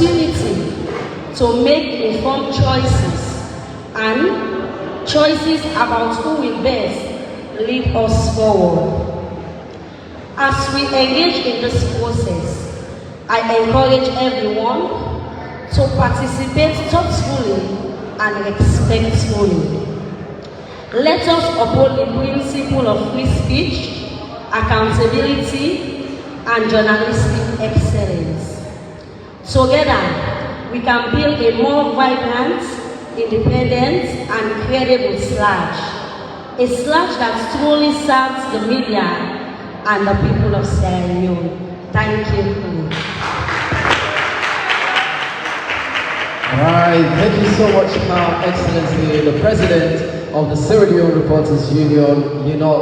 opportunity to make informed choices and choices about who will best lead us forward. As we engage in this process, I encourage everyone to participate thoughtfully and respectfully. Let us uphold the principle of free speech, accountability, and journalistic excellence. Together, we can build a more vibrant, independent, and credible SLAJ. A SLAJ that truly serves the media and the people of Sierra Leone. Thank you. All right, thank you so much, Her Excellency, the President of the Sierra Leone Reporters Union,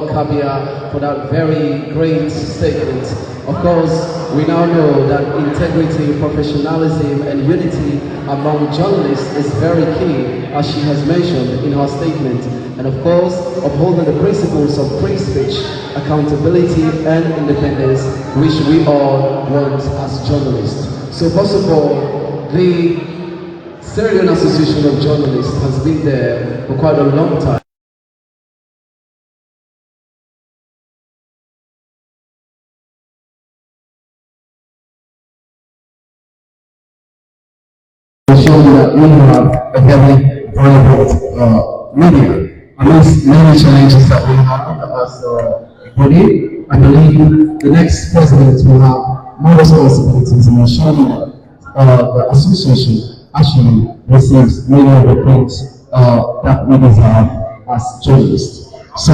Kabia, for that very great statement. Of course, we now know that integrity, professionalism, and unity among journalists is very key, as she has mentioned in her statement. And of course, upholding the principles of free speech, accountability, and independence, which we all want as journalists. So first of all, the Sierra Leone Association of Journalists has been there for quite a long time. Show that we have a very vibrant media. Amidst many challenges that we have as a body, I believe the next president will have more responsibilities in ensuring that the association actually receives many of the things that we deserve as journalists. So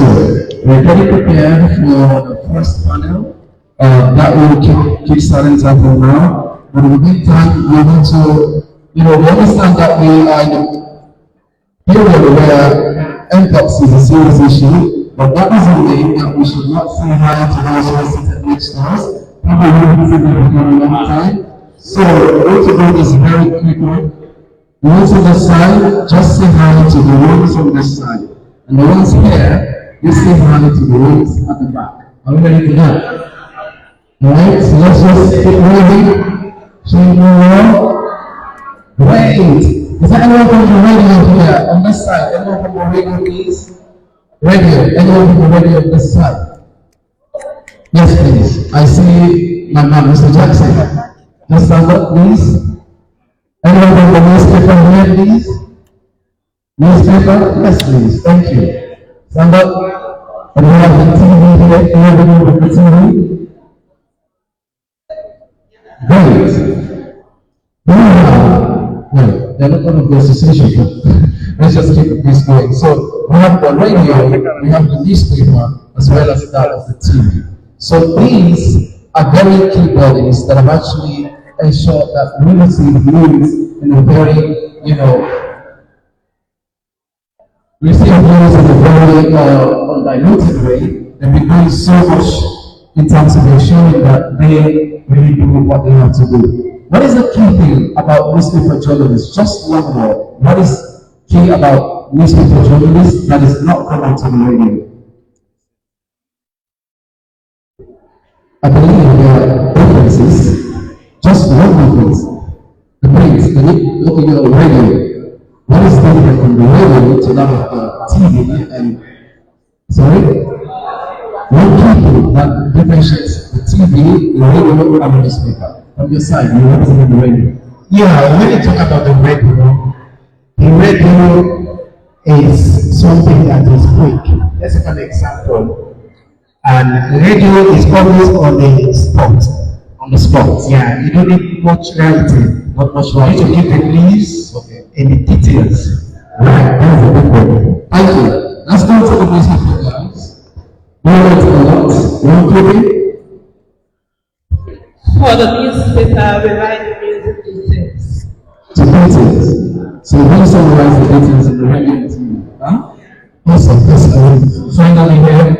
we're getting prepared for the first panel that will keep starting from now. But in the meantime, we want to, we understand that we are in a period where MPOX is a serious issue, but that doesn't mean that we should not say hi to those who are seated next to us. People who have been sitting for a long time. So we're going to do this very quickly. The ones on this side, just say hi to the ones on this side. And the ones here, you say hi to the ones at the back. Are we ready to go? Alright, so let's just keep moving. Change more. Great! Is there anyone from the radio here on this side? Anyone from the radio, please? Radio. Anyone from the radio on this side? Yes, please. I see my man, Mr. Jackson. Just stand up, please. Anyone from the newspaper here, please? Newspaper? Yes, please. Thank you. Stand up. And we have the TV here. Anyone from the TV? Great. Well, they're not one of the association. Let's just keep this going. So we have the radio, we have the newspaper, as well as that of the TV. So these are very key bodies that have actually ensure that we receive news in a very, receive news in a very undiluted way. They've been doing so much in terms of ensuring that they really do what they have to do. What is the key thing about newspaper journalists? Just one word. What is key about newspaper journalists that is not common to the radio? I believe there are differences. Just one difference. The print, look at your radio. What is different from the radio to that of the TV and one key thing that differentiates the TV, the radio, and the newspaper. On your side, you represent the radio. Yeah, when you talk about the radio is something that is quick. Let's take an example. And radio is always on the spot. On the spot. Yeah, you don't need much writing. Not much writing. You need to give the leaves and the details. Right, that's a big one. Thank you. Let's go to the newspaper, guys. We went a lot. One copy. For the newspaper, we write the music details. The details. So when you summarize the details in the radio and TV, huh? Awesome. Finally here.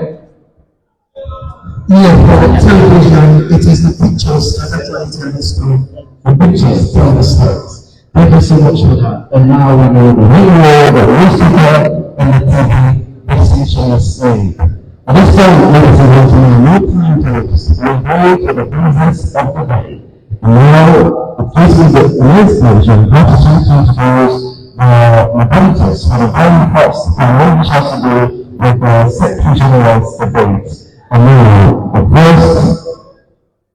Yeah, for television, it is the pictures that actually tell the story. The pictures tell the stories. Thank you so much for that. And now we know the radio, the newspaper, and the TV. This is say. At this time, ladies and gentlemen, no time to lose. We're going to the business of the day. And now, the places that the inspiration how to sometimes use mobilities for the very first and what which has to do with the Secretary General's debate. And now, the first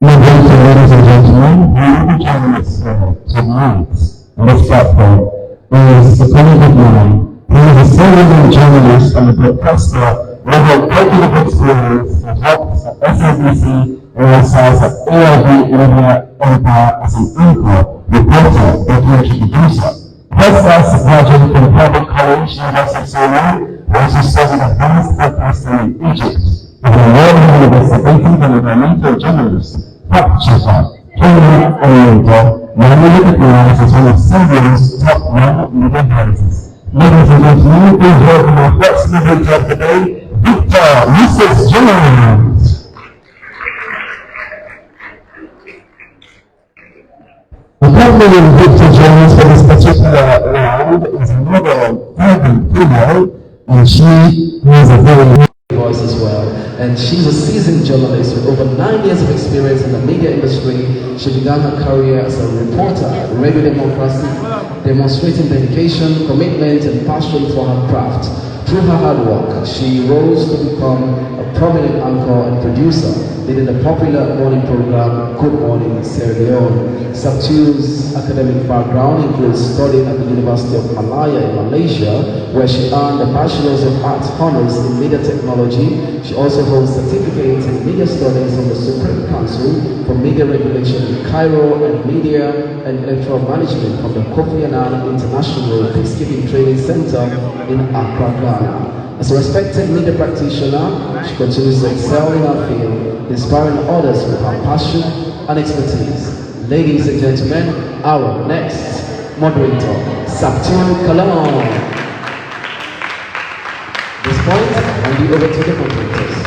moderator, ladies and gentlemen, who will be joining us tonight on this platform is a colleague of mine. He is a celebrated journalist and a broadcaster with a decade of experience. He worked at SABC and also at AIB Media Empire as an anchor, reporter, documentary producer. Postgraduate graduate from Public College, University of Seoul, he also studied advanced broadcasting in Egypt. He is a world investigative and environmental journalist, fact checker, training oriental, now recognized as one of Serbia's top media houses. Ladies and gentlemen, please welcome our first moderator of the day, Victor Mrs. Jones. Accompanying Victor Jones for this particular round is another vibrant female, and she has a very voice as well, and she's a seasoned journalist with over 9 years of experience in the media industry. She began her career as a reporter at Radio Democracy, demonstrating dedication, commitment, and passion for her craft. Through her hard work, she rose to become a prominent anchor and producer, leading the popular morning program Good Morning Sierra Leone. Sabtu's academic background includes studying at the University of Malaya in Malaysia, where she earned a Bachelor's of Arts Honours in Media Technology. She also holds certificates in Media Studies from the Supreme Council for Media Regulation in Cairo and Media and Electoral Management from the Kofi Annan International Peacekeeping Training Center in Accra, Ghana. As a respected media practitioner, she continues to excel in her field, inspiring others with her passion and expertise. Ladies and gentlemen, our next moderator, Sabtu Kalon. At this point, I'll hand over to the moderators.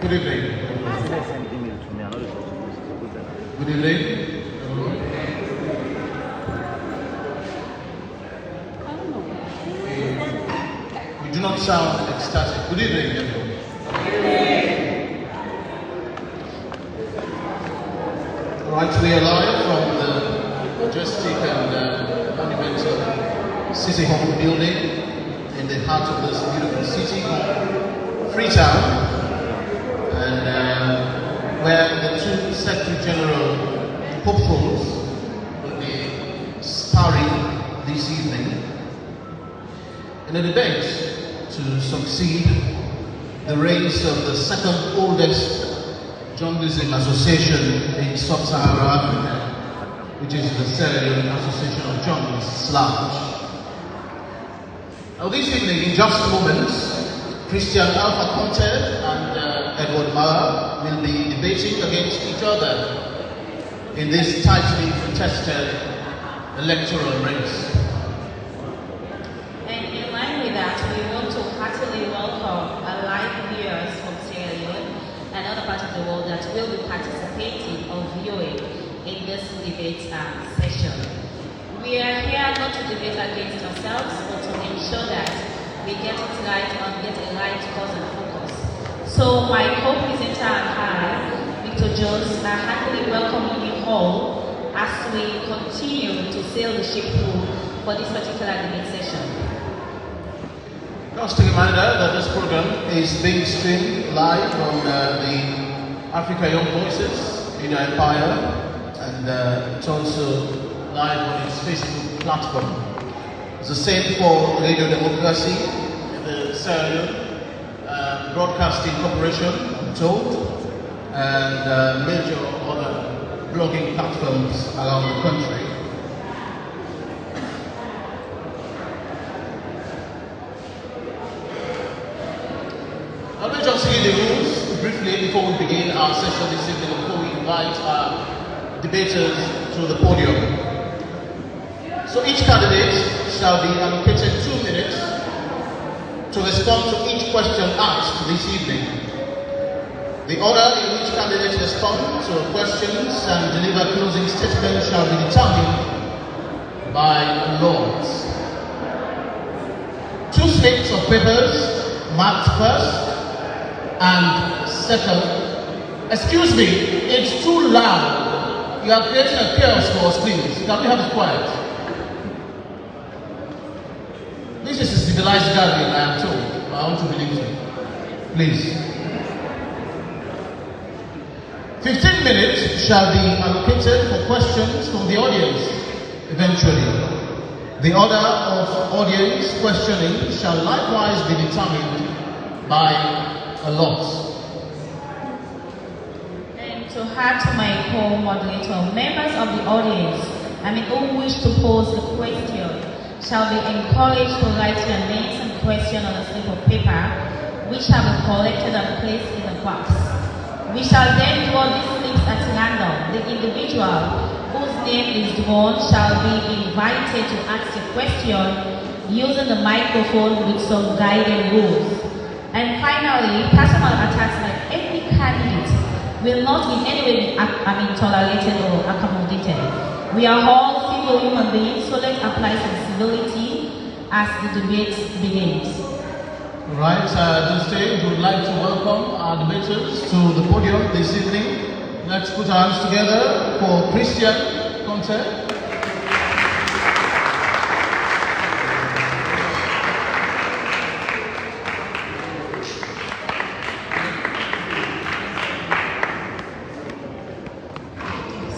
Good evening. Good evening. We do not sound ecstatic. Good evening, everyone. All right, we are live from the majestic and monumental City Hall building in the heart of this beautiful city called Freetown. And where the two Secretary General hopefuls will be sparring this evening in a debate to succeed the race of the second oldest journalism association in Sub-Saharan Africa, which is the Sierra Leone Association of Journalists, SLAJ. Now this evening, in just moments, Christian Alpha Conte and Edward Mara will be debating against each other in this tightly contested electoral race. And in line with that, we want to heartily welcome our live viewers from Sierra Leone and other parts of the world that will be participating or viewing in this debate session. We are here not to debate against ourselves, but to ensure that we get it right and get a right cause and focus. So my co-presenter and I, Victor Jones, are happily welcoming you all as we continue to sail the ship through for this particular debate session. Just a reminder that this program is being streamed live on the Africa Young Voices Media Empire, and it's also live on its Facebook platform. It's the same for Radio Democracy, the Sierra Leone Broadcasting Corporation, I'm told, and major other blogging platforms around the country. Let me just read the rules briefly before we begin our session this evening, before we invite our debaters to the podium. So each candidate shall be allocated 2 minutes to respond to each question asked this evening. The order in which candidates respond to questions and deliver closing statements shall be determined by laws. 2 slips of papers marked first and second. Excuse me, it's too loud. You are creating a chaos for us, please. Can we have it quiet? This is a civilized gathering, I am told. I want to believe you. Please. 15 minutes shall be allocated for questions from the audience eventually. The order of audience questioning shall likewise be determined by a lot. And to add to my co-moderator, members of the audience, who wish to pose a question, shall be encouraged to write your names and question on a slip of paper, which shall be collected and placed in a box. We shall then draw these slips at random. The individual whose name is drawn shall be invited to ask a question using the microphone with some guiding rules. And finally, personal attacks by any candidate will not in any way be tolerated or accommodated. We are all civil human beings, so let's apply some civility as the debate begins. Right, at this stage, we would like to welcome our debaters to the podium this evening. Let's put our hands together for Christian Conte.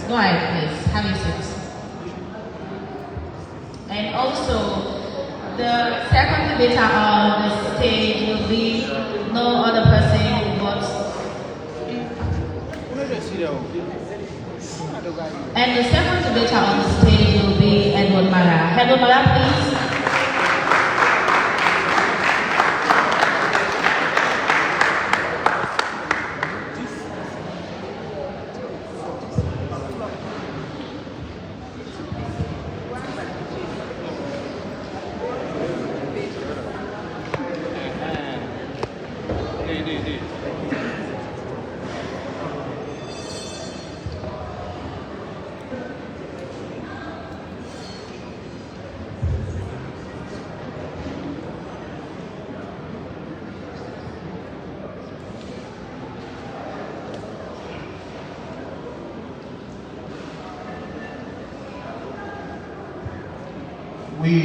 Go ahead, please. Have your seats. And also, the second debater on the stage will be no other person but. And the second debater on the stage will be Edward Mara. Edward Mara, please. We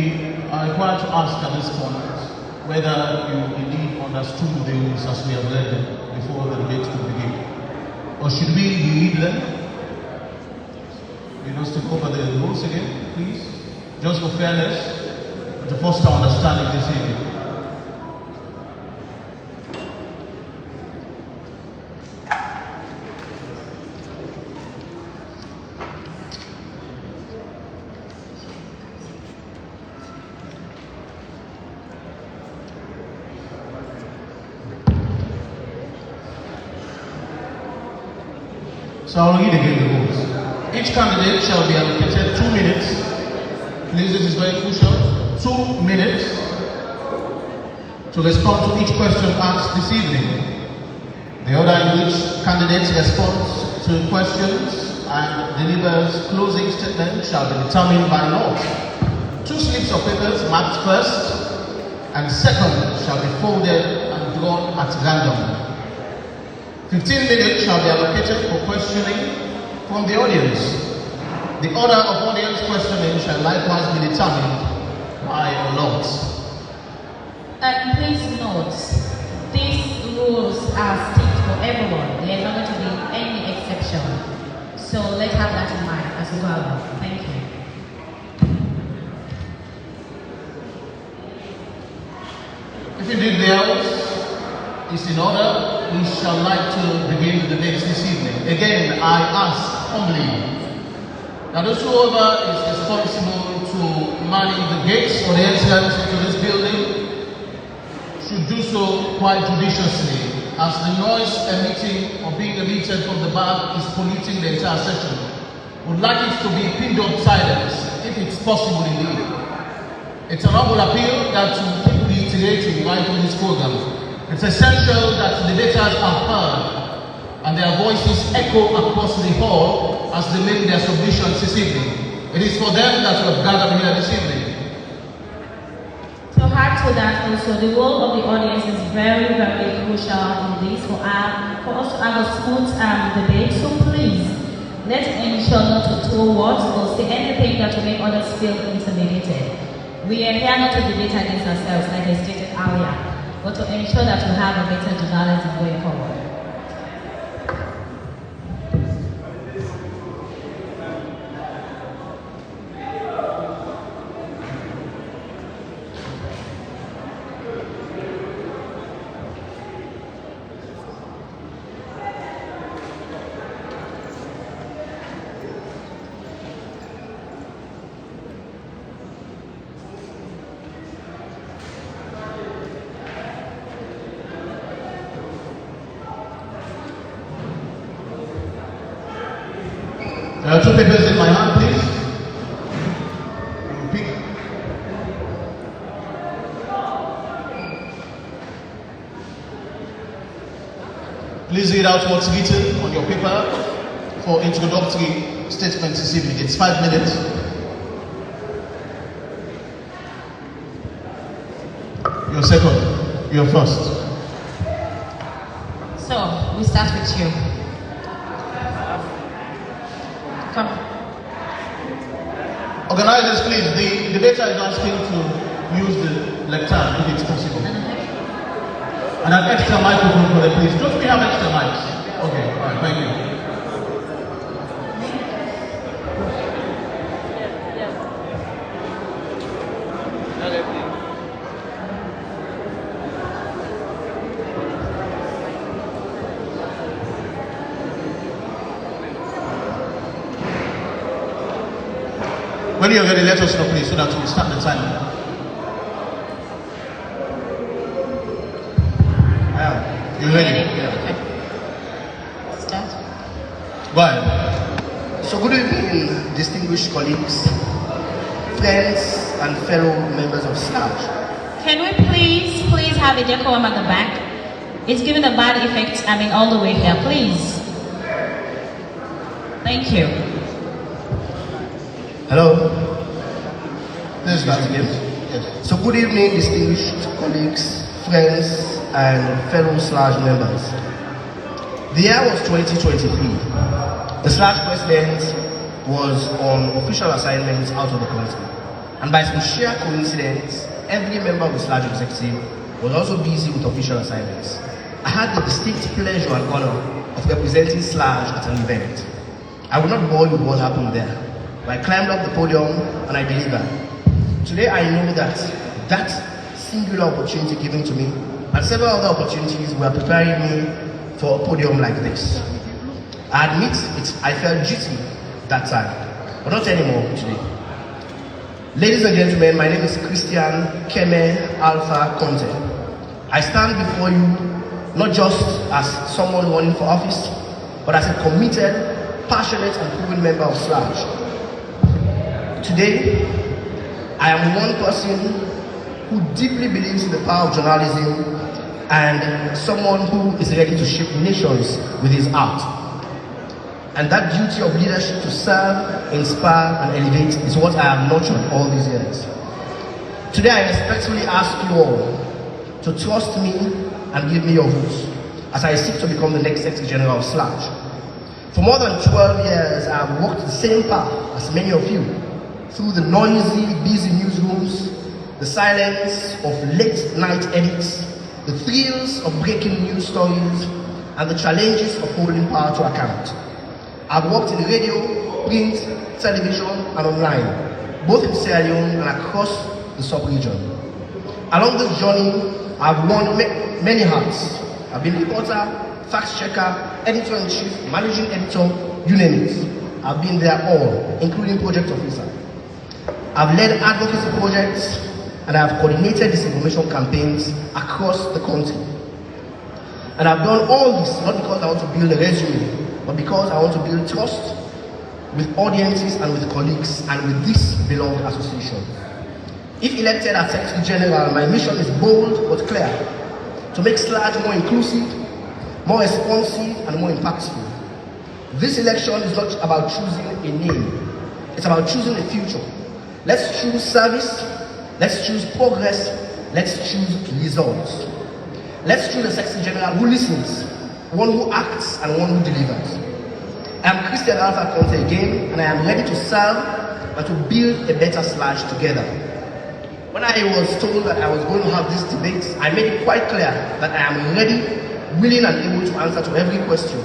are required to ask at this point whether you indeed understood the rules as we have read them before the debate could begin. Or should we read them? You know, to cover the rules again, please. Just for fairness, to foster understanding this evening. So I'll read again the rules. Each candidate shall be allocated 2 minutes. Please, this is very crucial. 2 minutes to respond to each question asked this evening. The order in which candidates respond to questions and delivers closing statements shall be determined by law. 2 slips of papers marked first and second shall be folded and drawn at random. 15 minutes shall be allocated for questioning from the audience. The order of audience questioning shall likewise be determined by a lot. And please note, these rules are strict for everyone. There is not going to be any exception. So let's have that in mind as we go along. Thank you. If indeed the house is in order, we shall like to begin the debate this evening. Again, I ask humbly that whosoever is responsible to manning the gates or the entrance into this building should do so quite judiciously, as the noise emitting or being emitted from the back is polluting the entire session. Would like it to be pinned up silence, if it's possible indeed. It's an humble appeal that to keep reiterating right through this program. It's essential that the debaters are heard and their voices echo across the hall as they make their submissions this evening. It is for them that we have gathered here this evening. To add to that also, the role of the audience is very, very crucial in this for us to have a smooth debate. So please, let's ensure not to throw words or say anything that will make others feel intimidated. We are here not to debate against ourselves, like I stated earlier, but to ensure that we have a better journalism going forward. There are two papers in my hand, please. Pick. Please read out what's written on your paper for introductory statements this evening. It's 5 minutes. You're second. You're first. So, we start with you. Come. Organizers, please, the debater is asking to use the lectern if it's possible. And an extra microphone for them, please. Don't we have extra mics? Okay, all right, thank you. When you're ready, let us know, please, so that we start the timer. You ready? Yeah. Okay. Start. Go ahead. So good evening, distinguished colleagues, friends, and fellow members of SLAJ. Can we please have a decorum at the back? It's giving a bad effect, all the way here, please. Thank you. Hello. Let's start again. Yes. So good evening, distinguished colleagues, friends, and fellow SLAJ members. The year was 2023. The SLAJ president was on official assignments out of the country. And by some sheer coincidence, every member of the SLAJ executive was also busy with official assignments. I had the distinct pleasure and honor of representing SLAJ at an event. I will not bore you with what happened there, but I climbed up the podium and I delivered. Today I know that that singular opportunity given to me and several other opportunities were preparing me for a podium like this. I admit I felt duty that time, but not anymore today. Ladies and gentlemen, my name is Christian Keme Alpha Conte. I stand before you not just as someone running for office, but as a committed, passionate and proven member of SLAJ. Today, I am one person who deeply believes in the power of journalism and someone who is ready to shape nations with his art. And that duty of leadership to serve, inspire and elevate is what I have nurtured all these years. Today I respectfully ask you all to trust me and give me your votes as I seek to become the next Secretary General of SLAJ. For more than 12 years, I have walked the same path as many of you, through the noisy, busy newsrooms, the silence of late night edits, the thrills of breaking news stories, and the challenges of holding power to account. I've worked in radio, print, television, and online, both in Sierra Leone and across the sub-region. Along this journey, I've worn many hats. I've been reporter, fact checker, editor-in-chief, managing editor, you name it. I've been there all, including project officer. I've led advocacy projects and I've coordinated disinformation campaigns across the country. And I've done all this not because I want to build a resume, but because I want to build trust with audiences and with colleagues and with this beloved association. If elected as Secretary General, my mission is bold but clear: to make SLAG more inclusive, more responsive, and more impactful. This election is not about choosing a name, it's about choosing a future. Let's choose service, let's choose progress, let's choose results. Let's choose a Secretary General who listens, one who acts, and one who delivers. I am Christian Alpha Conte again, and I am ready to serve and to build a better SLAG together. When I was told that I was going to have this debate, I made it quite clear that I am ready, willing, and able to answer to every question.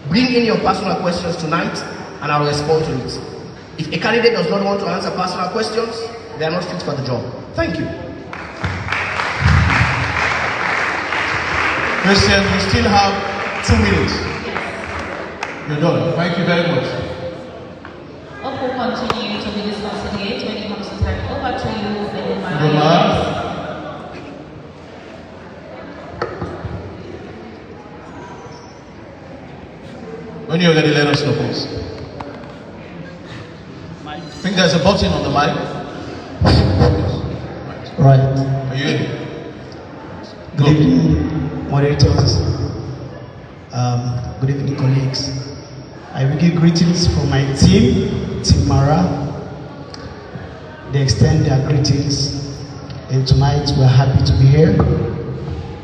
Bring in your personal questions tonight, and I will respond to it. If a candidate does not want to answer personal questions, they are not fit for the job. Thank you. Christian, we still have 2 minutes. You're done. Thank you very much. Hope will continue to be discussed again when it comes to time. Over to you, Leone. When you're ready, let us know, please. I think there's a button on the mic. Right. Are you in? Good evening, moderators. Good evening, colleagues. I will give greetings from my team, Team Mara. They extend their greetings, and tonight we are happy to be here.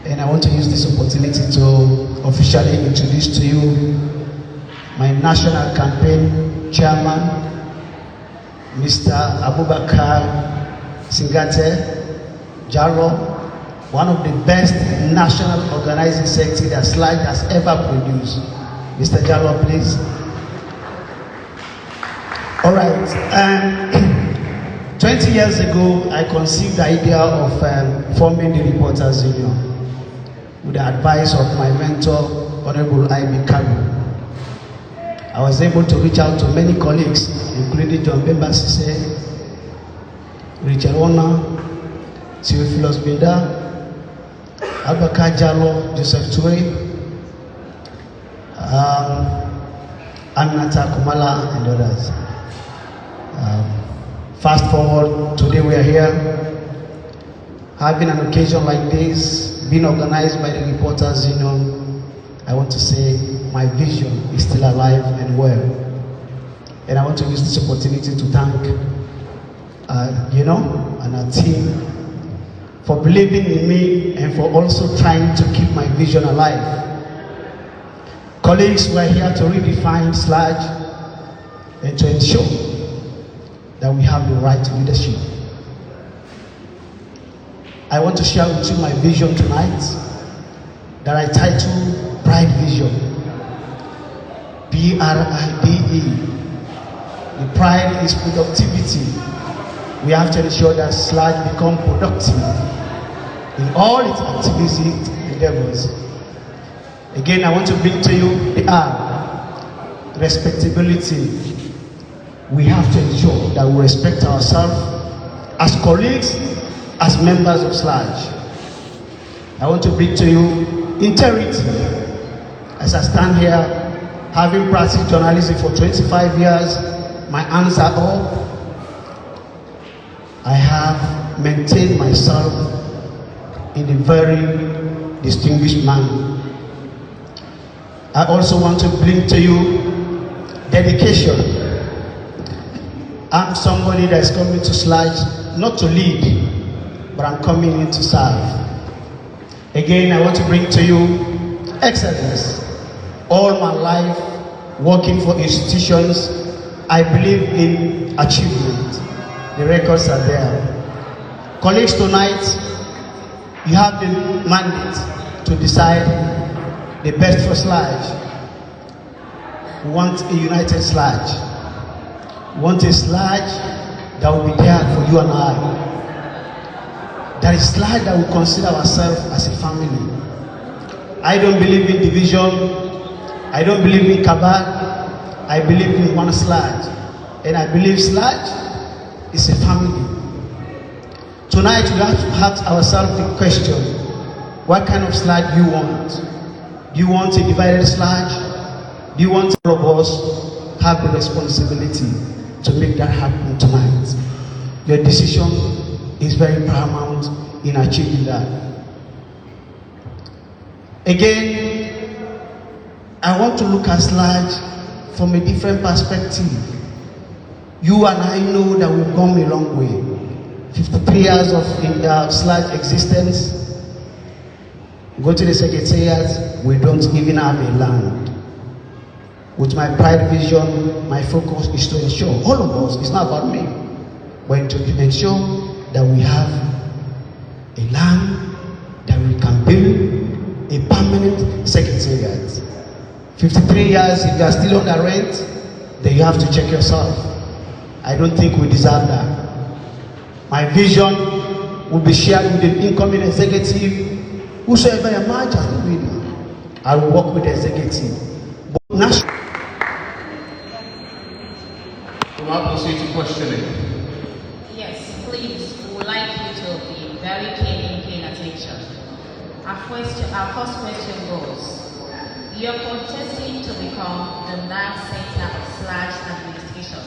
And I want to use this opportunity to officially introduce to you my national campaign chairman, Mr. Abubakar Singate Jaro, one of the best national organizing secretary that SLAG has ever produced. Mr. Jaro, please. All right. 20 years ago, I conceived the idea of forming the Reporters Union with the advice of my mentor, Honorable I.B. Kalu. I was able to reach out to many colleagues, including John Bemba Sise, Richard Ona, Theophilus Beda, Abubakar Jalo, Joseph Ture, Aminata Kumala, and others. Fast forward, today we are here, having an occasion like this, being organized by the Reporters Union. I want to say my vision is still alive and well. And I want to use this opportunity to thank and our team for believing in me and for also trying to keep my vision alive. Colleagues, we are here to redefine SLAG and to ensure that we have the right leadership. I want to share with you my vision tonight that I title Pride Vision. Pride. The pride is productivity. We have to ensure that SLAG become productive in all its activities and endeavors. Again, I want to bring to you the R, respectability. We have to ensure that we respect ourselves as colleagues, as members of SLAG. I want to bring to you integrity. As I stand here, having practiced journalism for 25 years, my hands are up. I have maintained myself in a very distinguished manner. I also want to bring to you dedication. I'm somebody that's coming to SLAG not to lead, but I'm coming in to serve. Again, I want to bring to you excellence. All my life working for institutions, I believe in achievement. The records are there. Colleagues, tonight, you have the mandate to decide the best for Sludge. We want a united Sludge. We want a Sludge that will be there for you and I. That is Sludge that we consider ourselves as a family. I don't believe in division. I don't believe in cabal. I believe in one Sludge. And I believe Sludge is a family. Tonight we have to ask ourselves the question, what kind of Sludge do you want? Do you want a divided Sludge? Do you want all of us have the responsibility to make that happen tonight? Your decision is very paramount in achieving that. Again, I want to look at Sludge from a different perspective. You and I know that we've come a long way. 53 years of Sludge existence. Go to the secretariat, we don't even have a land. With my pride vision, my focus is to ensure, all of us, it's not about me, but to ensure that we have a land that we can build a permanent secretariat. 53 years, if you are still on the rent, then you have to check yourself. I don't think we deserve that. My vision will be shared with the incoming executive. Whosoever emerges as the winner, I will work with the executive. But national. We'll now proceed to questioning. Yes, please, we would like you to be very keen in paying attention. Our first question goes, you're contesting to become the nerve center of Sludge administration.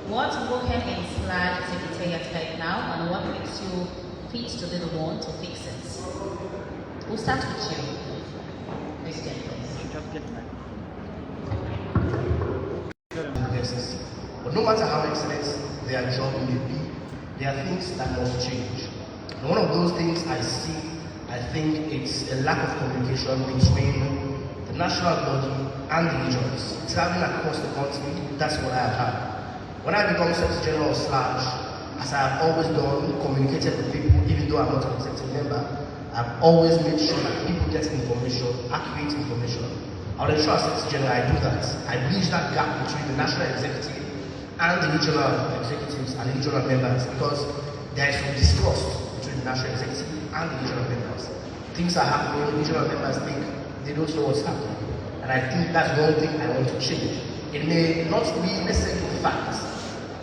What broken in Sludge secretariat right now, and what makes you fit to be the one to fix it? We'll start with you, President, please. But no matter how excellent their job may be, there are things that must change. And one of those things I see, I think it's a lack of communication between the national body and the regions. Traveling across the country, that's what I have had. When I become Secretary General of Sludge, as I have always done, communicated with people, even though I'm not an executive member, I've always made sure that people get information, accurate information. I'll ensure as Secretary General I do that. I bridge that gap between the national executive and the regional executives and the regional members, because there is some distrust between the national executive and the regional members. Things are happening, regional members think they don't know what's happening. And I think that's one thing I want to change. It may not be necessarily facts,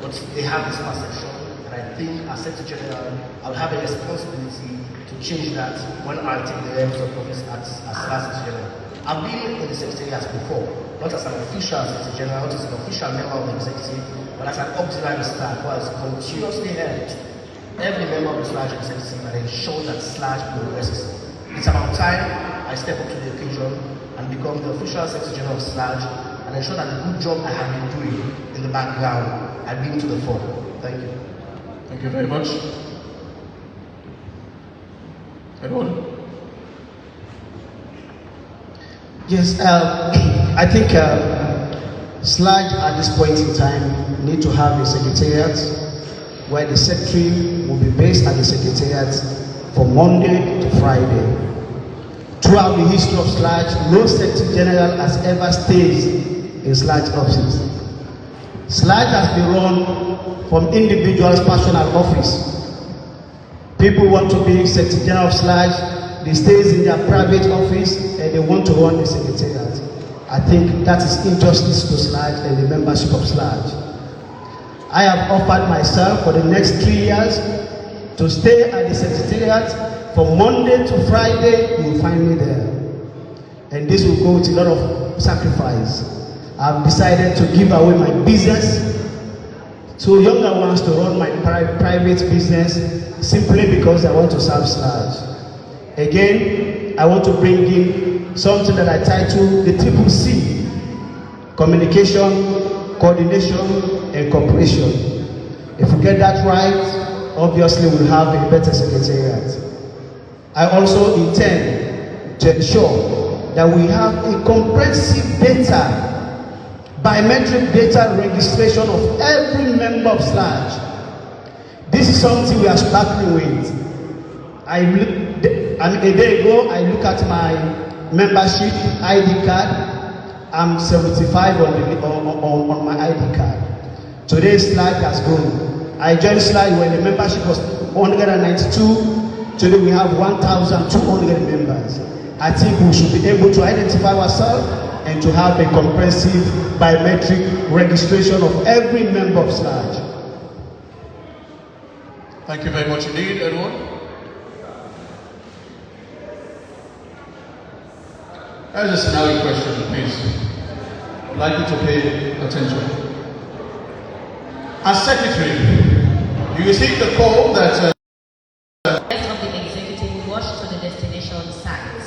but they have this perception. And I think as Secretary General, I'll have a responsibility to change that when I take the reins of office as Secretary General. I've been in the Secretariat before, not as an official Secretary General, not as an official member of the executive, but as an auxiliary staff who has continuously helped every member of the Sludge executive and ensure that Sludge progresses. It's about time I step up to the occasion and become the official Secretary General of Sludge and ensure that the good job I have been doing in the background, I bring to the fore. Thank you. Thank you very much. Anyone? Yes, I think Sludge at this point in time need to have a secretariat where the secretary will be based at the secretariat from Monday to Friday. Throughout the history of Sludge, no Secretary General has ever stayed in Sludge office. Sludge has been run from individuals' personal office. People want to be Secretary General of Sludge, they stay in their private office and they want to run the secretariat. I think that is injustice to Sludge and the membership of Sludge. I have offered myself for the next 3 years to stay at the secretariat from Monday to Friday. You will find me there. And this will go with a lot of sacrifice. I've decided to give away my business to younger ones to run my private business simply because I want to serve Sludge. Again, I want to bring in something that I title the Triple C: communication, coordination, and cooperation. If we get that right, obviously we'll have a better secretariat. I also intend to ensure that we have a comprehensive data, biometric data registration of every member of Sludge. This is something we are struggling with. A day ago, I look at my membership ID card. I'm 75 on my ID card. Today's slide has grown. I joined slide when the membership was 192. Today we have 1,200 members. I think we should be able to identify ourselves and to have a comprehensive biometric registration of every member of SLAJ. Thank you very much indeed, everyone. That is a scenario question, please. I'd like you to pay attention. As secretary, you received the call that The rest of the executive rushed to the destination site.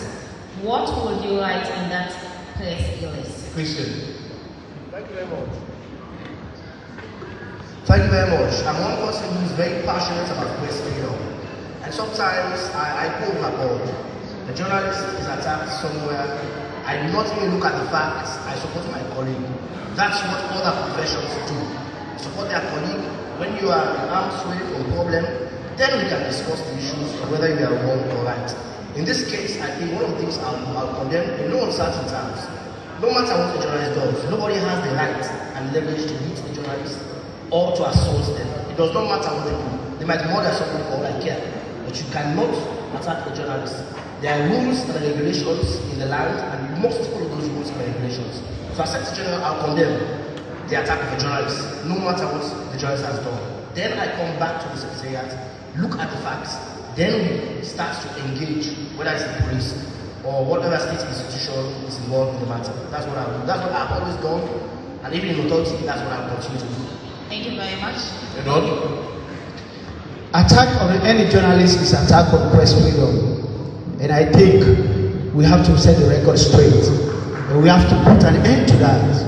What would you write in that press release? Christian. Thank you very much. Thank you very much. I'm one person who is very passionate about press freedom. And sometimes I go overboard. The journalist is attacked somewhere. I do not even look at the facts. I support my colleague. That's what other professions do. Support their colleague. When you are in arm's way from problem, then we can discuss the issues of whether you are wrong or right. In this case, I think one of the things I'll condemn in no uncertain terms. No matter what the journalist does, nobody has the right and leverage to beat the journalist or to assault them. It does not matter what they do. They might murder somebody for all I care, but you cannot attack a journalist. There are rules and regulations in the land, and you must follow those rules and regulations. So as Secretary General, I'll condemn the attack of a journalist, no matter what the journalist has done. Then I come back to the Secretariat, look at the facts, then we start to engage, whether it's the police or whatever state institution is involved in the matter. That's what I'll do. That's what I've always done, and even in authority, that's what I'll continue to do. Thank you very much. Attack on any journalist is attack on press freedom. And I think we have to set the record straight. And we have to put an end to that.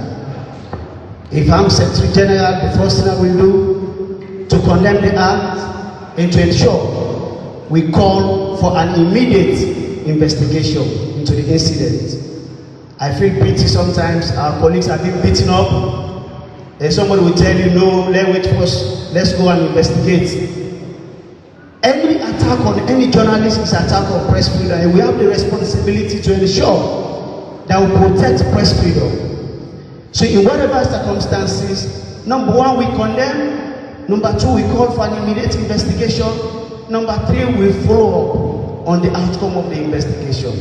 If I'm Secretary General, the first thing I will do to condemn the act and to ensure we call for an immediate investigation into the incident. I feel pity sometimes. Our colleagues are being beaten up. And somebody will tell you, no, let's wait first. Let's go and investigate. Any attack on any journalist is an attack on press freedom, and we have the responsibility to ensure that we protect press freedom. So in whatever circumstances, number one, we condemn. Number two, we call for an immediate investigation. Number three, we follow up on the outcome of the investigation.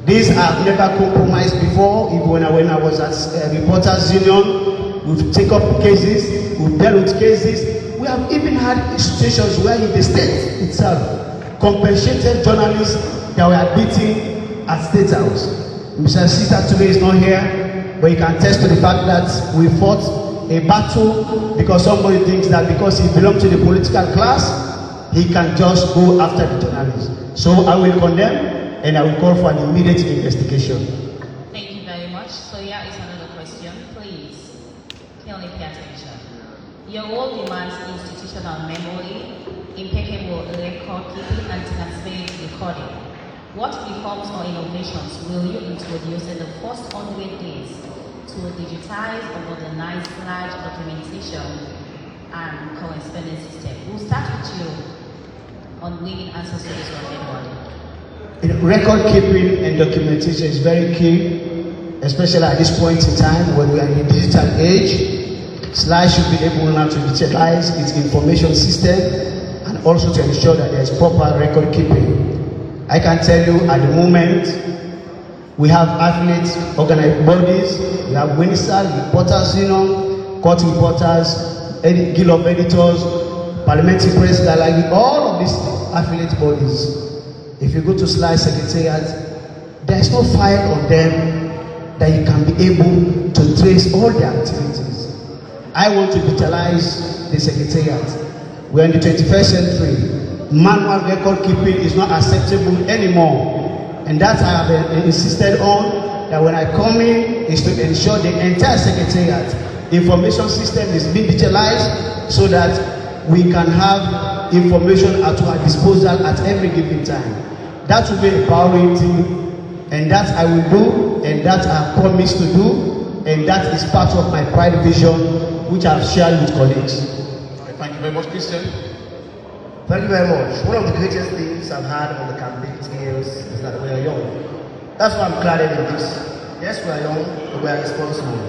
These have never compromised before. Even when I was at Reporters Union, we've taken up cases, we've dealt with cases. We have even had situations where in the state itself compensated journalists that were beaten at State House. Mr. Sita today is not here, but he can attest to the fact that we fought a battle because somebody thinks that because he belongs to the political class, he can just go after the journalists. So I will condemn and I will call for an immediate investigation. Thank you very much. So here is another question. Please, kindly pay attention. Your role demands institutional memory, impeccable record keeping, and transparent recording. What reforms or innovations will you introduce in the first 100 days to digitize or modernize large documentation and correspondence system? We'll start with you on bringing answers to this one, everybody. Record keeping and documentation is very key, especially at this point in time when we are in the digital age. SLAJ should be able now to utilize its information system and also to ensure that there is proper record keeping. I can tell you at the moment, we have athletes, organized bodies, we have WINISA, Reporters Union, Court Reporters, Guild of Editors, Parliamentary Press Gallery, all of these affiliate bodies. If you go to SLAJ Secretariat, there is no file on them that you can be able to trace all their activities. I want to utilize the Secretariat. We are in the 21st century. Manual record keeping is not acceptable anymore. And that I have insisted on, that when I come in, is to ensure the entire Secretariat information system is being digitalized so that we can have information at our disposal at every given time. That will be a priority, and that I will do, and that I promise to do, and that is part of my pride vision, which I've shared with colleagues. Thank you very much, Christian. Thank you very much. One of the greatest things I've had on the campaign trails is that we are young. That's why I'm glad in this. Yes, we are young, but we are responsible.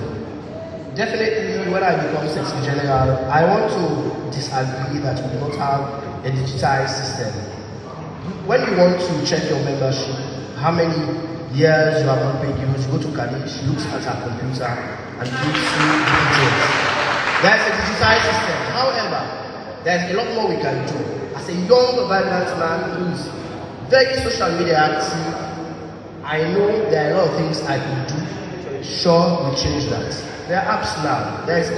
Definitely, when I become Secretary General, I want to disagree that we do not have a digitized system. When you want to check your membership, how many years you have not paid dues, you go to Kanish, looks at her computer, and gives you the details. That's a digitized system. However, there's a lot more we can do. As a young, vibrant man who is very social media active, I know there are a lot of things I can do to ensure we change that. There are apps now. There's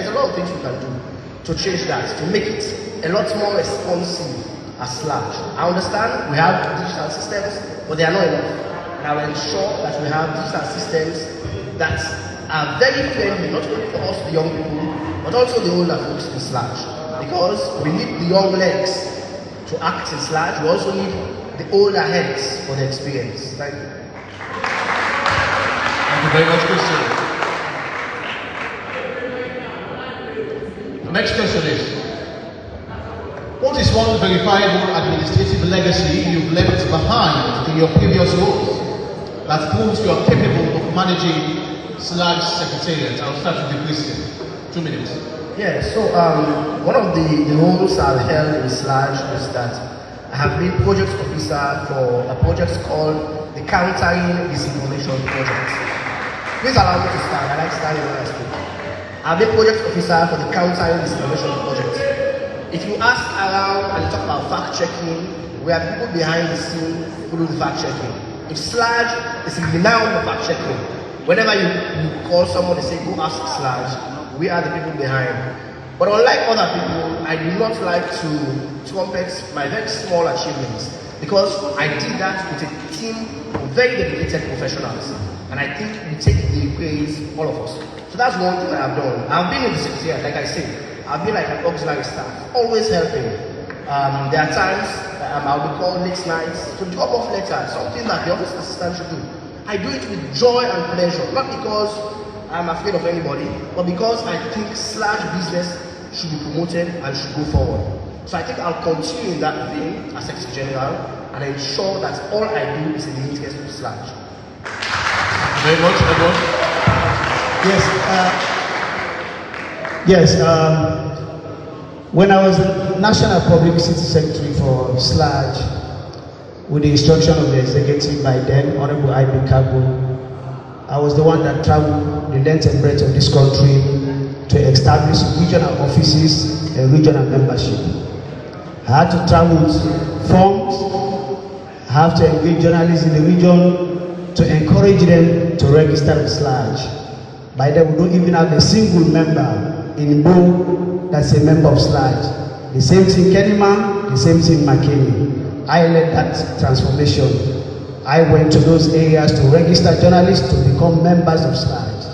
a lot of things we can do to change that, to make it a lot more responsive as Slash. I understand we have digital systems, but they are not enough. And I will ensure that we have digital systems that are very friendly, not only for us, the young people, but also the older folks in Slash. Because we need the young legs to act in Slash, we also need the older heads for the experience. Thank you. Thank you very much, Christian. The next question is, what is one verifiable administrative legacy you've left behind in your previous roles that proves you are capable of managing Slash Secretariat? I'll start with the Christian. 2 minutes. Yeah, so one of the roles I've held in Slash is that I have been project officer for a project called the Countering Disinformation Project. Please allow me to stand. I like standing when I speak. I've been project officer for the Countering Disinformation Project. If you ask around and talk about fact checking, we are people behind the scene who do the fact checking. If Slash is renowned for fact checking, whenever you call someone and say, go ask Slash, we are the people behind. But unlike other people, I do not like to trumpet my very small achievements because I did that with a team of very dedicated professionals. And I think we take the praise, all of us. So that's one thing I've done. I've been in the secretariat, like I said. I've been like an auxiliary staff, always helping. There are times I'll be called late nights to drop off letters, something that the office assistant should do. I do it with joy and pleasure, not because I'm afraid of anybody, but because I think Slash business should be promoted and should go forward. So I think I'll continue in that vein as Secretary General and ensure that all I do is in the interest of Slash. Thank you very much, everyone. Yes, when I was the National Publicity Secretary for Slash, with the instruction of the executive by then, Honorable I.B. Kabo, I was the one that traveled the length and breadth of this country to establish regional offices and regional membership. I had to travel with funds, I have to engage journalists in the region to encourage them to register with Slash. By then, we don't even have a single member in Bo that's a member of Slash. The same thing Kennyman, the same thing McKinney. I led that transformation. I went to those areas to register journalists to become members of Slash.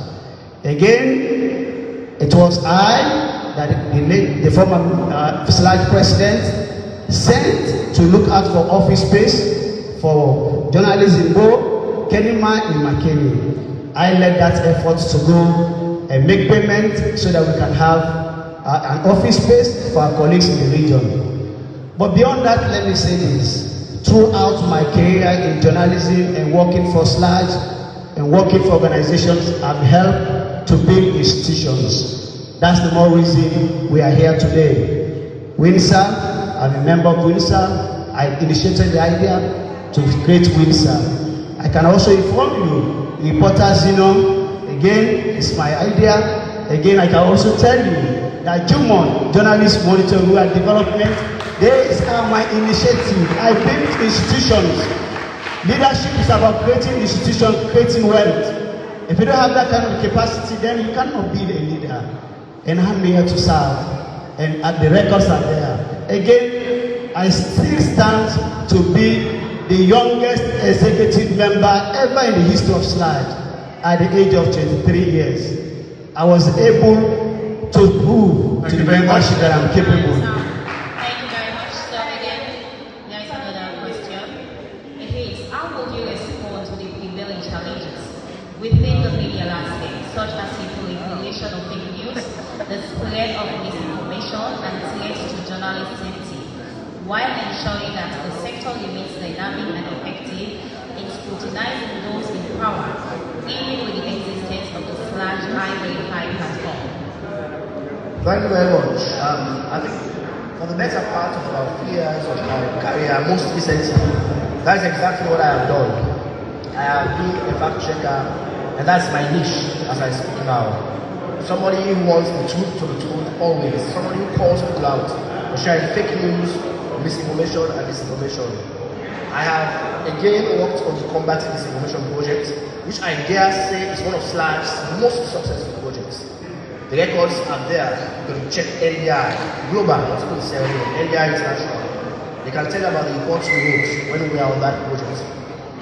Again, it was I that the former Slash president sent to look out for office space for journalists in Bo, Kennyman, and McKinney. I led that effort to go and make payment so that we can have an office space for our colleagues in the region. But beyond that, let me say this. Throughout my career in journalism and working for Slash and working for organizations, I've helped to build institutions. That's the more reason we are here today. Windsor, I'm a member of Windsor. I initiated the idea to create Windsor. I can also inform you, Reporters Union, again, it's my idea. Again, I can also tell you that Jumon, Journalist Monitoring Rural Development, these are my initiative. I build institutions. Leadership is about creating institutions, creating wealth. If you don't have that kind of capacity, then you cannot be a leader. And I'm here to serve. And the records are there. Again, I still stand to be the youngest executive member ever in the history of Slash at the age of 23 years. I was able to prove to the membership that I'm capable. Within the media landscape, such as the proliferation of fake news, the spread of misinformation, and threats to journalist safety. while ensuring that the sector remains dynamic and effective in scrutinizing those in power, even with the existence of the /I-Verify platform? Thank you very much. I think for the better part of about 3 years of my career, most recently, that's exactly what I have done. I have been a fact checker, and that's my niche as I speak now. Somebody who wants the truth to the truth always. Somebody who calls people out for sharing fake news, misinformation, and disinformation. I have again worked on the Combat Disinformation project, which I dare say is one of SLAG's most successful projects. The records are there. You can check NDI, global, not even NDI international. They can tell you about the reports we wrote when we were on that project.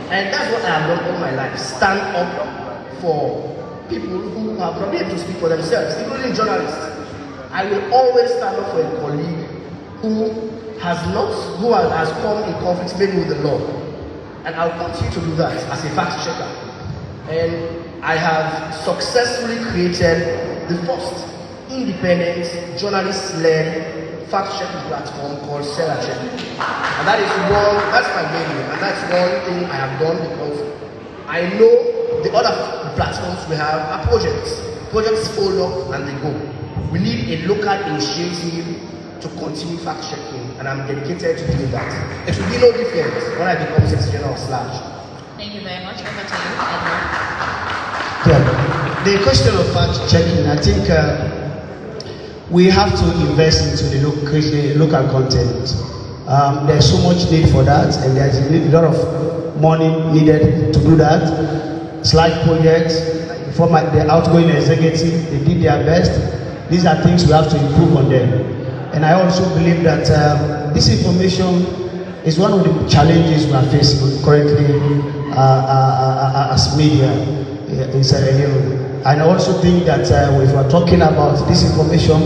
And that's what I have done all my life. Stand up for people who have not been able to speak for themselves, including journalists. I will always stand up for a colleague who has come in conflict maybe with the law. And I'll continue to do that as a fact checker. And I have successfully created the first independent journalist-led fact-checking platform called Sarah Check. And that's my baby, and that's one thing I have done because I know the other platforms we have are projects. Projects fold up and they go. We need a local initiative to continue fact-checking, and I'm dedicated to doing that. It will be no different when I become Secretary General of SLAG. Thank you very much. Over to you, Edward. Yeah. The question of fact checking, I think we have to invest into the local content. There's so much need for that, and there's a lot of money needed to do that. Slide projects, from the outgoing executive, they did their best. These are things we have to improve on them. And I also believe that this information is one of the challenges we are facing currently as media in Sierra Leone. And I also think that if we're talking about this information,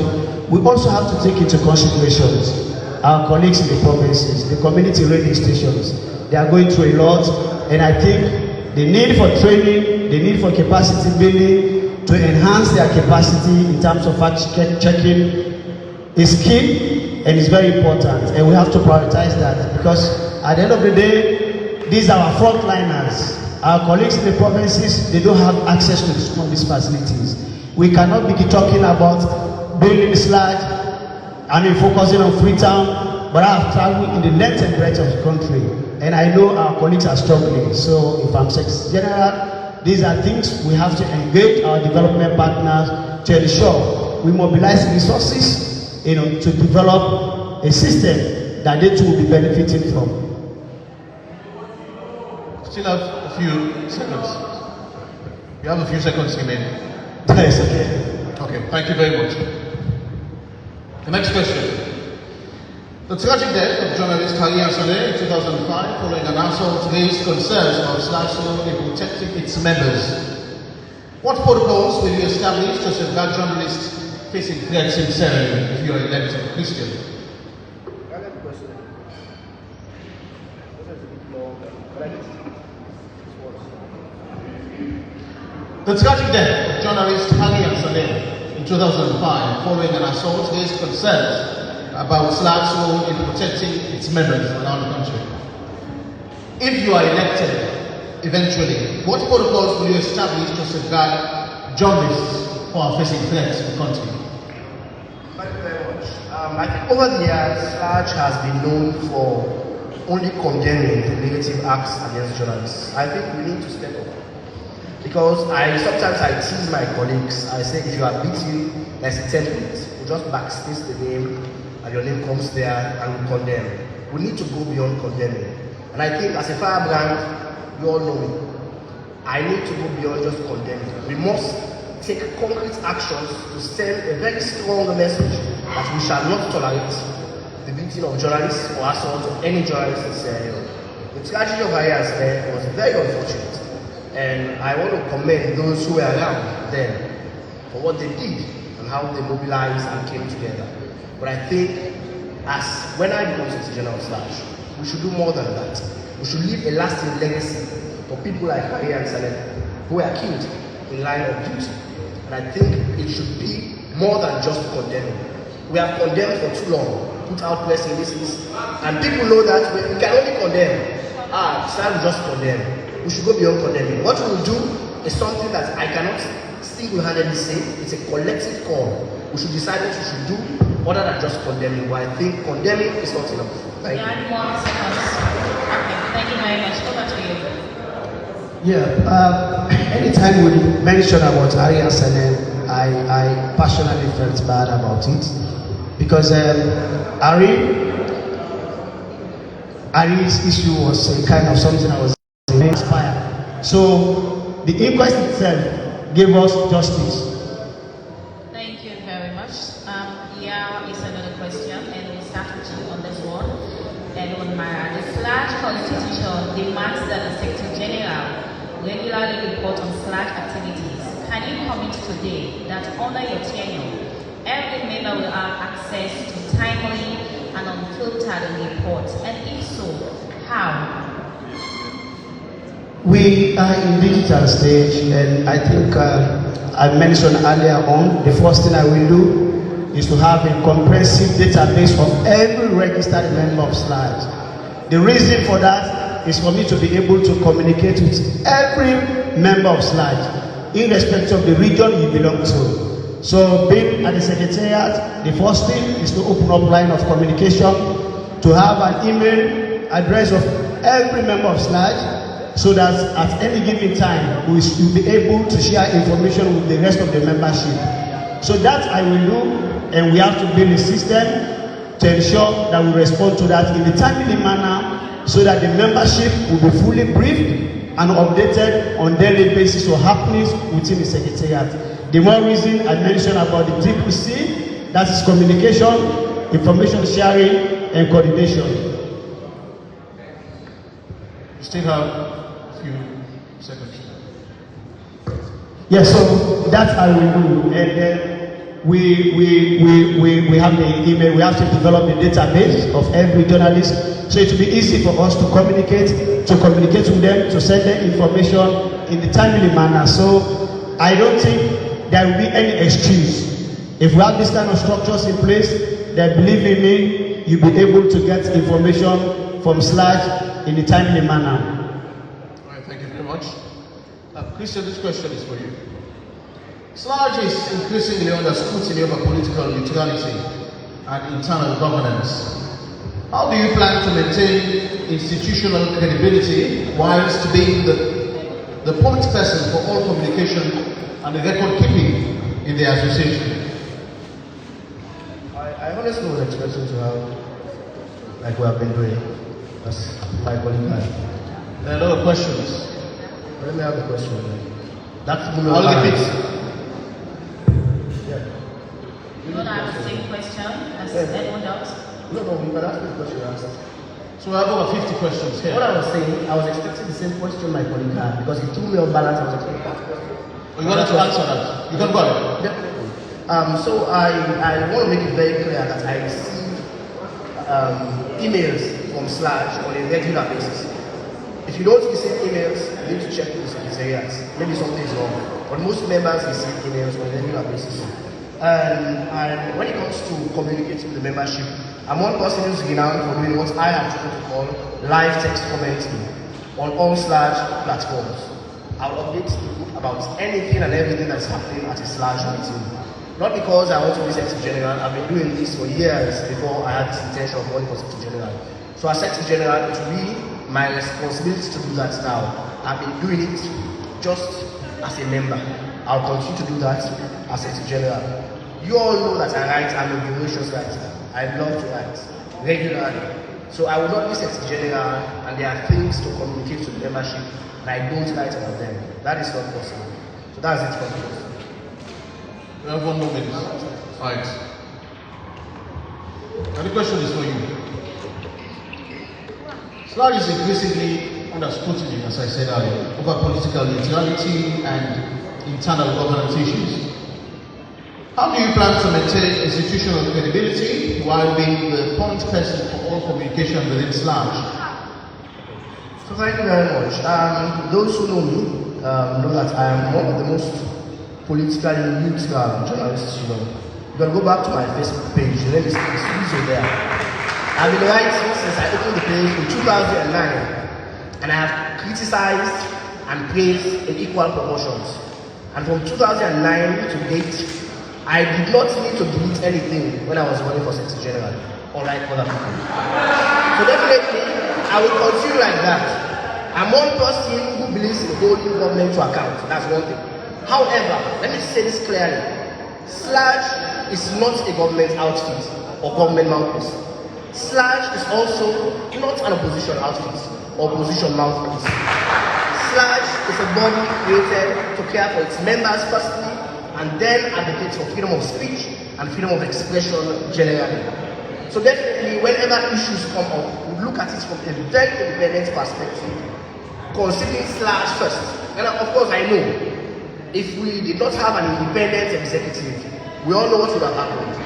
we also have to take into considerations our colleagues in the provinces, the community radio stations. They are going through a lot, and I think the need for training, the need for capacity building to enhance their capacity in terms of fact checking is key and is very important, and we have to prioritize that because at the end of the day, these are our frontliners. Our colleagues in the provinces, they don't have access to some of these facilities. We cannot be talking about building the SLAG, focusing on Freetown, but I have traveled in the length and breadth of the country, and I know our colleagues are struggling. So if I'm Secretary General, these are things we have to engage our development partners to ensure we mobilize resources, to develop a system that they too will be benefiting from. Still have a few seconds. You have a few seconds remaining. Yes, okay. Okay, thank you very much. The next question. The tragic death of journalist Harry Saleh in 2005 following an assault raised concerns about SLAG in protecting its members. What protocols will you establish to safeguard journalists facing threats in Sierra Leone if you are elected Christian? The tragic death of journalist Harry Saleh in 2005 following an assault raised concerns about SLAG's role in protecting its members around the country. If you are elected eventually, what protocols will you establish to safeguard journalists who are facing threats in the country? Thank you very much. I think over the years, SLAG has been known for only condemning the negative acts against journalists. I think we need to step up. Because sometimes I tease my colleagues. I say, if you are beaten, there's a template. We just backspace the name, and your name comes there, and we condemn. We need to go beyond condemning. And I think as a firebrand, you all know me. I need to go beyond just condemning. We must take concrete actions to send a very strong message that we shall not tolerate the beating of journalists or assault of any journalist in Sierra Leone. The tragedy of Harry Saleh was very unfortunate. And I want to commend those who were around then for what they did and how they mobilized and came together. But I think when I become Secretary General of SLAG, we should do more than that. We should leave a lasting legacy for people like Harry Saleh who were killed in line of duty. And I think it should be more than just condemning. We have condemned for too long, put out press releases, and people know that we can only condemn. Sam just condemn. We should go beyond condemning. What we will do is something that I cannot single-handedly say. It's a collective call. We should decide what we should do other than just condemning. But I think condemning is not enough. Thank you. Thank you very much. Over to you. Yeah, anytime we mention about Ari and Sene, I passionately felt bad about it because Ari's issue was a kind of something I was inspired. So the inquest itself gave us justice. Thank you very much. Here is another question, and we'll start with you on this one. Edwin Mara, the SLAG constitution demands that the Secretary General regularly report on SLAG activities. Can you commit today that under your tenure, every member will have access to timely and unfiltered reports? And if so, how? We are in digital stage, and I think I mentioned earlier on, the first thing I will do is to have a comprehensive database of every registered member of SLAG. The reason for that is for me to be able to communicate with every member of SLAG, irrespective of the region you belong to. So being at the Secretariat, the first thing is to open up line of communication, to have an email address of every member of SLAG, so that at any given time we will be able to share information with the rest of the membership. So that I will do, and we have to build a system to ensure that we respond to that in a timely manner, so that the membership will be fully briefed and updated on daily basis of happenings within the Secretariat. The more reason I mentioned about the TPC, that is communication, information sharing, and coordination. You still have a few seconds. Yes, so that I will do, and then we have the email. We have to develop the database of every journalist, so it will be easy for us to communicate with them, to send them information in the timely manner. So I don't think there will be any excuse. If we have this kind of structures in place, then believe in me, you'll be able to get information from SLAG in a timely manner. All right, thank you very much. Christian, this question is for you. SLAG is increasingly under scrutiny over political neutrality and internal governance. How do you plan to maintain institutional credibility whilst being the point person for all communication and the record keeping in the association? I honestly was expecting to have, like we have been doing, as my colleague had. There are a lot of questions. Let me have the question. That's I'll repeat. You want to ask the same question as everyone else? No, we can ask the question answer. So we have over 50 questions here. What I was saying, I was expecting the same question my colleague had, because he threw me off balance. I was expecting that question. You wanted to answer that? You can go ahead. Definitely. So I want to make it very clear that I receive emails from SLAG on a regular basis. If you don't receive emails, you need to check with the Secretariat. Maybe something is wrong. But most members receive emails on a regular basis. And when it comes to communicating with the membership, I'm one person who's renowned for doing what I have to call live text commenting on all SLAG platforms. I'll update the group about anything and everything that's happening at a SLAG meeting. Not because I want to be Secretary General. I've been doing this for years before I had this intention of running for Secretary General. So as Secretary General, it will be my responsibility to do that now. I've been doing it just as a member. I'll continue to do that as Secretary General. You all know that I write, I'm a voracious writer. I love to write regularly. So I will not be Secretary General and there are things to communicate to the membership and I don't write about them. That is not possible. So that's it for me. We have 1 more minute. All right. And the question is for you. SLAG is increasingly under scrutiny, as I said earlier, over political neutrality and internal governance issues. How do you plan to maintain institutional credibility while being the point person for all communication within SLAG? So thank you very much. Those who know me know that I am one of the most politically neutral journalists, You can go back to my Facebook page. The name is Suzo there. I've been writing since I opened the page in 2009, and I have criticized and praised in equal proportions. And from 2009 to date, I did not need to delete anything when I was running for Secretary General, unlike other people. So definitely, I will continue like that. I'm one person who believes in holding government to account. That's one thing. However, let me say this clearly. Slash is not a government outfit or government mouthpiece. Slash is also not an opposition outfit or opposition mouthpiece. Slash is a body created to care for its members firstly, and then advocates for freedom of speech and freedom of expression generally. So definitely, whenever issues come up, we look at it from a very independent perspective, considering Slash first. And of course, I know, if we did not have an independent executive, we all know what would have happened.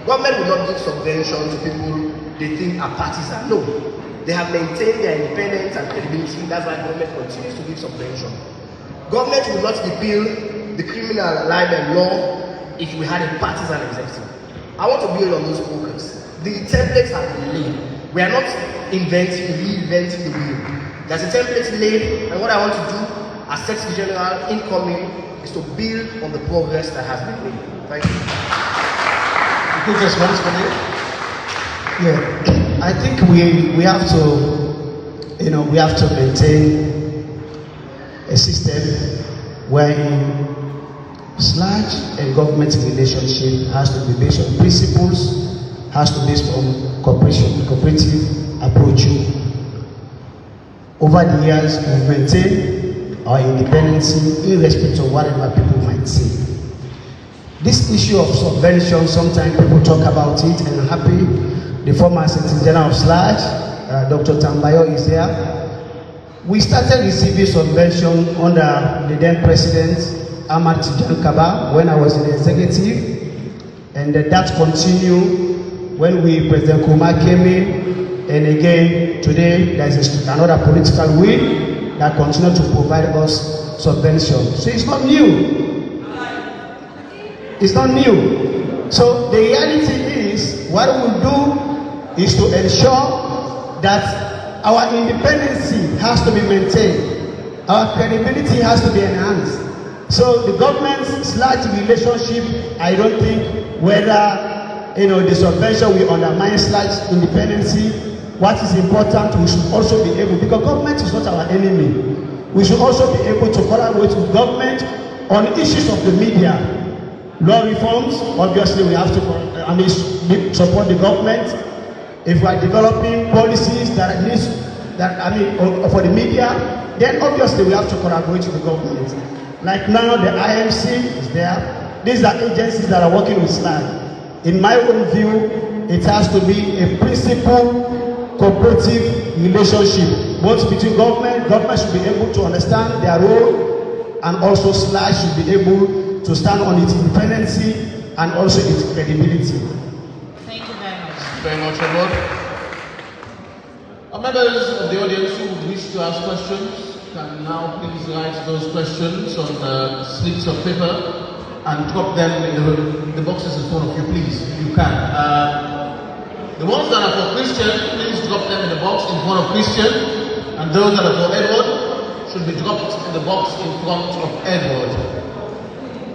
Government would not give subvention to people they think are partisan. No. They have maintained their independence and credibility. That's why government continues to give subvention. Government will not repeal the criminal libel law if we had a partisan executive. I want to build on those progress. The templates have been laid. We are not reinventing the wheel. There's a template laid, and what I want to do as Secretary General incoming is to build on the progress that has been made. Thank you. Quick response for me. Yeah, I think we have to, we have to maintain a system where Slash and government relationship has to be based on principles, has to be based on cooperative approach. Over the years, we've maintained our independence irrespective of whatever people might say. This issue of subvention, sometimes people talk about it, and I'm happy the former Secretary General of Slash, Dr. Tambayo, is there. We started receiving subvention under the then President Ahmad Tijan Kaba when I was in the executive, and that continued when President Kuma came in, and again today there is another political will that continues to provide us subvention. So it's not new. It's not new. So the reality is, what we do is to ensure that our independence has to be maintained, our credibility has to be enhanced. So the government/Slash relationship, I don't think whether the subvention will undermine Slash independence. What is important, we should also be able, because government is not our enemy, we should also be able to collaborate with government on issues of the media. Law reforms, obviously we have to support the government. If we are developing policies for the media, then obviously we have to collaborate with the government. Like now, the IMC is there. These are agencies that are working with Slash. In my own view, it has to be a principled, cooperative relationship, both between government should be able to understand their role, and also Slash should be able to stand on its independence and also its credibility. Thank you very much. Very much, Edward. Members of the audience who would wish to ask questions can now please write those questions on slips of paper and drop them in the boxes in front of you, please, if you can. The ones that are for Christian, please drop them in the box in front of Christian, and those that are for Edward should be dropped in the box in front of Edward.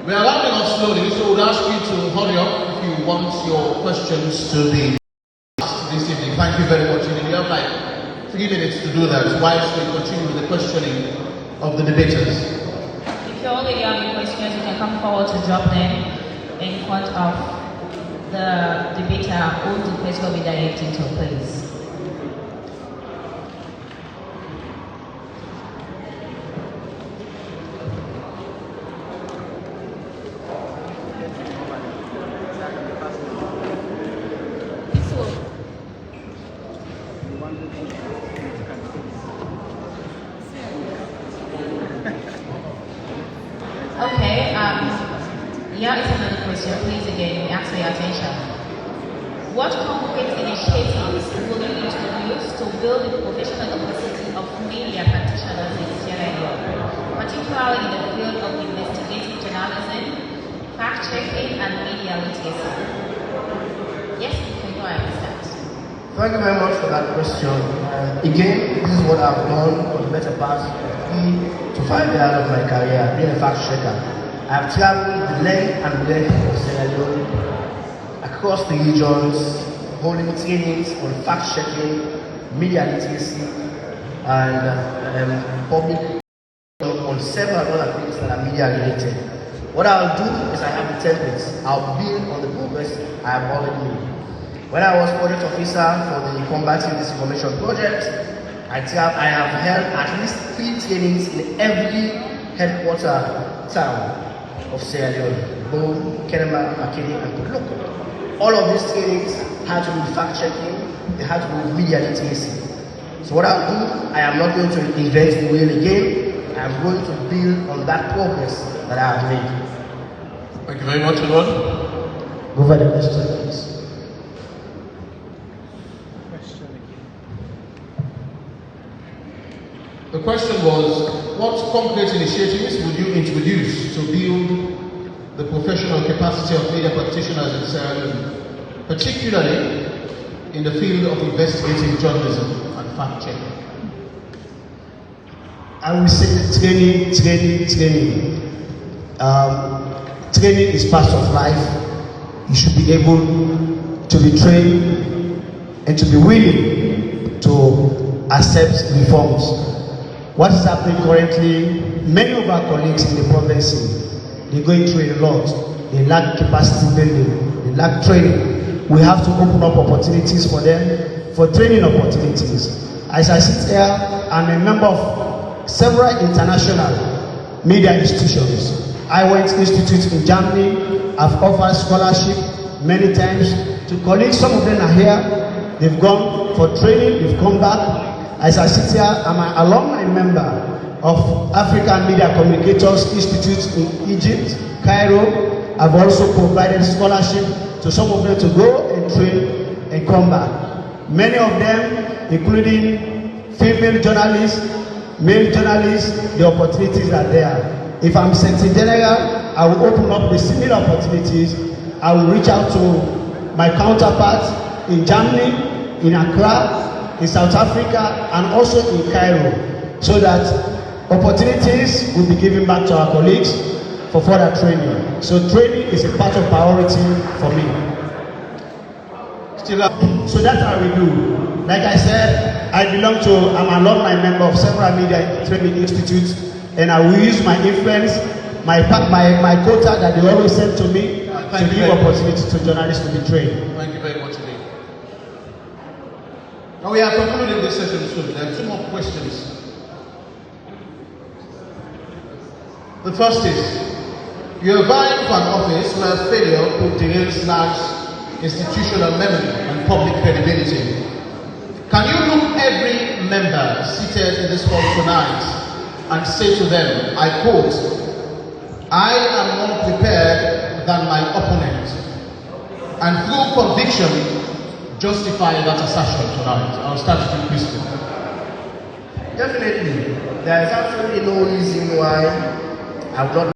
We are rounding off slowly, so we would ask you to hurry up if you want your questions to be asked this evening. Thank you very much. You have like 3 minutes to do that whilst we continue with the questioning of the debaters. If you already have any questions, you can come forward to drop them in front of the debater who the question will be directed to, please. Here is another question, please again, we ask for your attention. What concrete initiatives will you introduce to build the professional capacity of media practitioners in Sierra Leone, particularly in the field of investigative journalism fact-checking, and media literacy? Yes, you can go ahead with that. Thank you very much for that question. Again, this is what I've done for the better part of 3 to 5 years of my career, being a fact checker. I've traveled the length and breadth of Sierra Leone, across the regions, holding trainings on fact checking, media literacy, and public on several other things that are media related. What I'll do is I have the templates. I'll build on the progress I have already made. When I was project officer for the Combating Disinformation project, I have held at least 3 trainings in every headquarter town of Sierra Leone, Bone, Kenema, Makeni, and Kodloko. All of these trainings had to do with fact checking, they had to do with media literacy. So what I'll do, I am not going to invent the wheel again. I am going to build on that progress that I have made. Thank you very much, everyone. Go for the question, please. The question was, what concrete initiatives would you introduce to build the professional capacity of media practitioners in Sierra Leone, particularly in the field of investigative journalism and fact-checking? I will say training. Training is part of life. You should be able to be trained and to be willing to accept reforms. What is happening currently, many of our colleagues in the province, they're going through a lot. They lack capacity building, they lack training. We have to open up opportunities for them, for training opportunities. As I sit here, I'm a member of several international media institutions. I went to institutes in Germany. I've offered scholarship many times to colleagues. Some of them are here. They've gone for training, they've come back. As I sit here, I'm an alumni member of African Media Communicators Institute in Egypt, Cairo. I've also provided scholarship to some of them to go and train and come back. Many of them, including female journalists, male journalists, the opportunities are there. If I'm Secretary General, I will open up the similar opportunities. I will reach out to my counterparts in Germany, in Accra, in South Africa, and also in Cairo, so that opportunities will be given back to our colleagues for further training. So training is a part of priority for me. So that's how we do. Like I said, I'm an alumni member of several media training institutes, and I will use my influence, my quota that they always send to me to give opportunity to journalists to be trained. Thank you very much indeed. Now we are concluding this session soon. There are 2 more questions. The first is, you are vying for an office where failure could derail large institutional memory and public credibility. Can you look every member seated in this hall tonight and say to them, I quote, I am more prepared than my opponent, and through conviction justify that assertion tonight? I'll start with you, Christian. Definitely. There is absolutely no reason why I would not